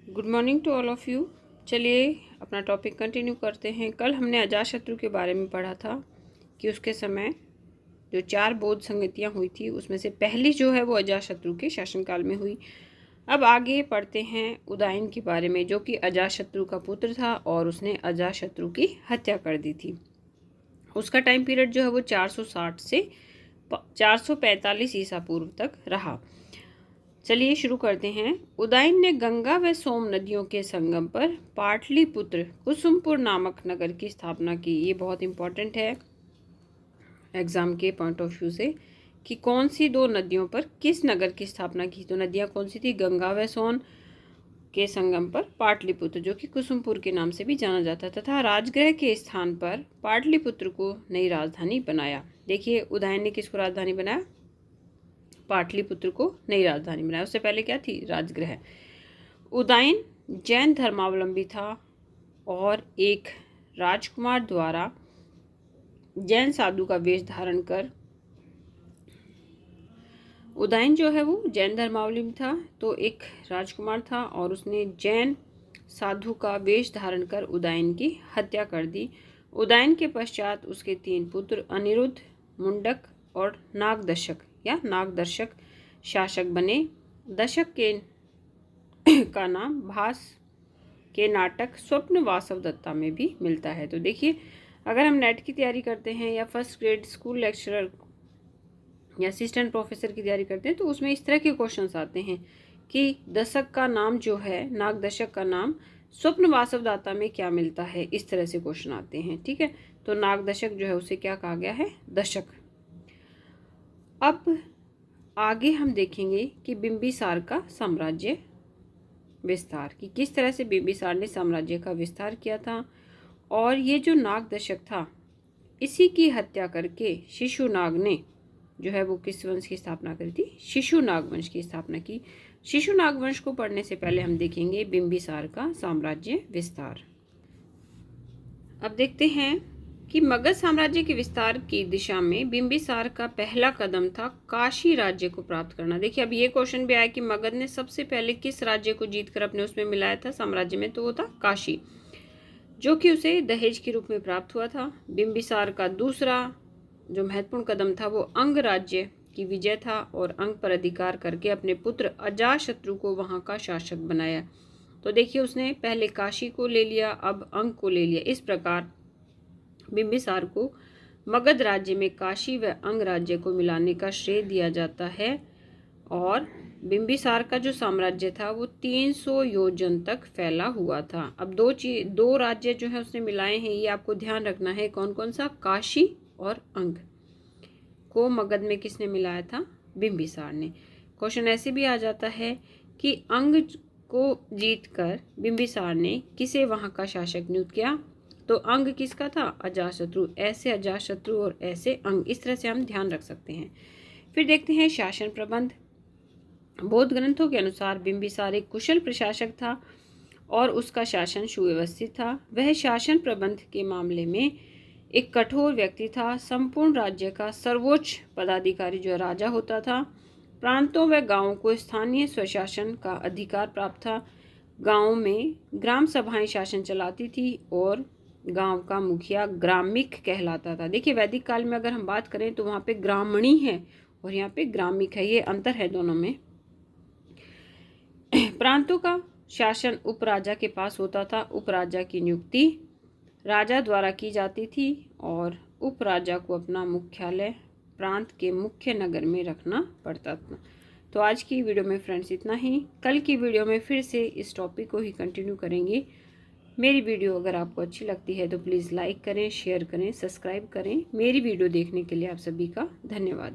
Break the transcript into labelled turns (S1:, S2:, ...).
S1: Good morning to all of you. चलिए अपना topic continue करते हैं। कल हमने अजातशत्रु के बारे में पढ़ा था कि उसके समय जो 4 बौद्ध संगतियाँ हुई थी उसमें से पहली जो है वो अजातशत्रु के शासनकाल में हुई। अब आगे पढ़ते हैं उदयन के बारे में, जो कि अजातशत्रु का पुत्र था और उसने अजातशत्रु की हत्या कर दी थी। उसका टाइम पीरियड जो है वो 460 से 445 ईसा पूर्व तक रहा। चलिए शुरू करते हैं। उदयन ने गंगा व सोम नदियों के संगम पर पाटलिपुत्र कुसुमपुर नामक नगर की स्थापना की। ये बहुत इंपॉर्टेंट है एग्जाम के पॉइंट ऑफ व्यू से कि कौन सी 2 नदियों पर किस नगर की स्थापना की। तो नदियाँ कौन सी थी? गंगा व सोन के संगम पर पाटलिपुत्र, जो कि कुसुमपुर के नाम से भी जाना जाता, तथा राजगृह के स्थान पर पाटलिपुत्र को नई राजधानी बनाया। देखिए उदयन ने किसको राजधानी बनाया? पाटलिपुत्र को नई राजधानी बनाया। उससे पहले क्या थी? राजगृह। उदयन जैन धर्मावलंबी था और एक राजकुमार द्वारा जैन साधु का वेश धारण कर, उदयन जो है वो जैन धर्मावलंबी था, तो एक राजकुमार था और उसने जैन साधु का वेश धारण कर उदयन की हत्या कर दी। उदयन के पश्चात उसके 3 पुत्र अनिरुद्ध, मुंडक और नागदशक या नागदर्शक शासक बने। दशक के का नाम भास के नाटक स्वप्न वासव दत्ता में भी मिलता है। तो देखिए अगर हम नेट की तैयारी करते हैं या फर्स्ट ग्रेड स्कूल लेक्चरर या असिस्टेंट प्रोफेसर की तैयारी करते हैं तो उसमें इस तरह के क्वेश्चंस आते हैं कि दशक का नाम जो है, नागदशक का नाम स्वप्न वासव दाता में क्या मिलता है, इस तरह से क्वेश्चन आते हैं। ठीक है, तो नागदशक जो है उसे क्या कहा गया है? दशक। अब आगे हम देखेंगे कि बिंबिसार का साम्राज्य विस्तार, कि किस तरह से बिंबिसार ने साम्राज्य का विस्तार किया था। और ये जो नागदशक था इसी की हत्या करके शिशुनाग ने जो है वो किस वंश की स्थापना करी थी? शिशुनाग वंश की स्थापना की। शिशुनाग वंश को पढ़ने से पहले हम देखेंगे बिंबिसार का साम्राज्य विस्तार। अब देखते हैं कि मगध साम्राज्य के विस्तार की दिशा में बिंबिसार का पहला कदम था काशी राज्य को प्राप्त करना। देखिए अब ये क्वेश्चन भी आया कि मगध ने सबसे पहले किस राज्य को जीतकर अपने उसमें मिलाया था साम्राज्य में, तो वो था काशी, जो कि उसे दहेज के रूप में प्राप्त हुआ था। बिंबिसार का दूसरा जो महत्वपूर्ण कदम था वो अंग राज्य की विजय था और अंग पर अधिकार करके अपने पुत्र अजातशत्रु को वहां का शासक बनाया। तो देखिए उसने पहले काशी को ले लिया, अब अंग को ले लिया। इस प्रकार बिंबिसार को मगध राज्य में काशी व अंग राज्य को मिलाने का श्रेय दिया जाता है। और बिंबिसार का जो साम्राज्य था वो 300 योजन तक फैला हुआ था। अब दो राज्य जो है उसने मिलाए हैं, ये आपको ध्यान रखना है। कौन कौन सा? काशी और अंग को मगध में किसने मिलाया था? बिंबिसार ने। क्वेश्चन ऐसे भी आ जाता है कि अंग को जीतकर बिंबिसार ने किसे वहां का शासक नियुक्त किया? तो अंग किसका था? अजातशत्रु। ऐसे अजातशत्रु और ऐसे अंग, इस तरह से हम ध्यान रख सकते हैं। फिर देखते हैं शासन प्रबंध। बौद्ध ग्रंथों के अनुसार बिंबिसार एक कुशल प्रशासक था और उसका शासन सुव्यवस्थित था। वह शासन प्रबंध के मामले में एक कठोर व्यक्ति था। संपूर्ण राज्य का सर्वोच्च पदाधिकारी जो राजा होता था। प्रांतों व गांवों को स्थानीय स्वशासन का अधिकार प्राप्त था। गांव में ग्राम सभाएं शासन चलाती थी और गांव का मुखिया ग्रामिक कहलाता था। देखिए वैदिक काल में अगर हम बात करें तो वहाँ पे ग्रामणी है और यहाँ पे ग्रामिक है, ये अंतर है दोनों में। प्रांतों का शासन उपराजा के पास होता था। उपराजा की नियुक्ति राजा द्वारा की जाती थी और उपराजा को अपना मुख्यालय प्रांत के मुख्य नगर में रखना पड़ता था। तो आज की वीडियो में फ्रेंड्स इतना ही। कल की वीडियो में फिर से इस टॉपिक को ही कंटिन्यू करेंगे। मेरी वीडियो अगर आपको अच्छी लगती है तो प्लीज़ लाइक करें, शेयर करें, सब्सक्राइब करें। मेरी वीडियो देखने के लिए आप सभी का धन्यवाद।